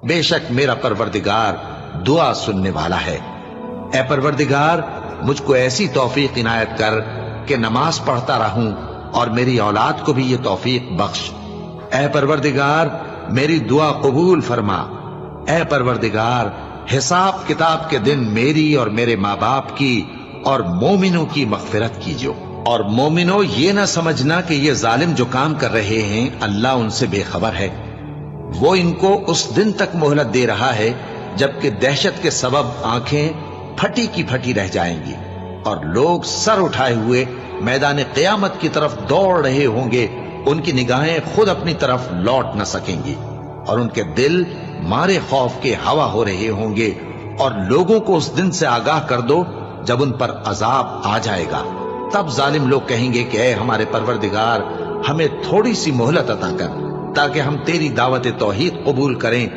बेशक मेरा परवरदिगार दुआ सुनने वाला है। ए परवरदिगार, मुझको ऐसी तौफीक इनायत कर कि नमाज पढ़ता रहूं और मेरी औलाद को भी ये तौफीक बख्श। ए परवरदिगार, मेरी दुआ कबूल फरमा। ए परवरदिगार, हिसाब किताब के दिन मेरी और मेरे माँ बाप की और मोमिनों की मगफिरत कीजिए। और मोमिनो, ये ना समझना कि ये जालिम जो काम कर रहे हैं अल्लाह उनसे बेखबर है। वो इनको उस दिन तक मोहलत दे रहा है जबकि दहशत के सबब आंखें फटी की फटी रह जाएंगी और लोग सर उठाए हुए मैदान क़यामत की तरफ दौड़ रहे होंगे। उनकी निगाहें खुद अपनी तरफ लौट न सकेंगी और उनके दिल मारे खौफ के हवा हो रहे होंगे। और लोगों को उस दिन से आगाह कर दो जब उन पर अजाब आ जाएगा। तब जालिम लोग कहेंगे कि ऐ हमारे परवरदिगार, हमें थोड़ी सी मोहलत अता कर ताकि हम तेरी दावत तौहीद कबूल करें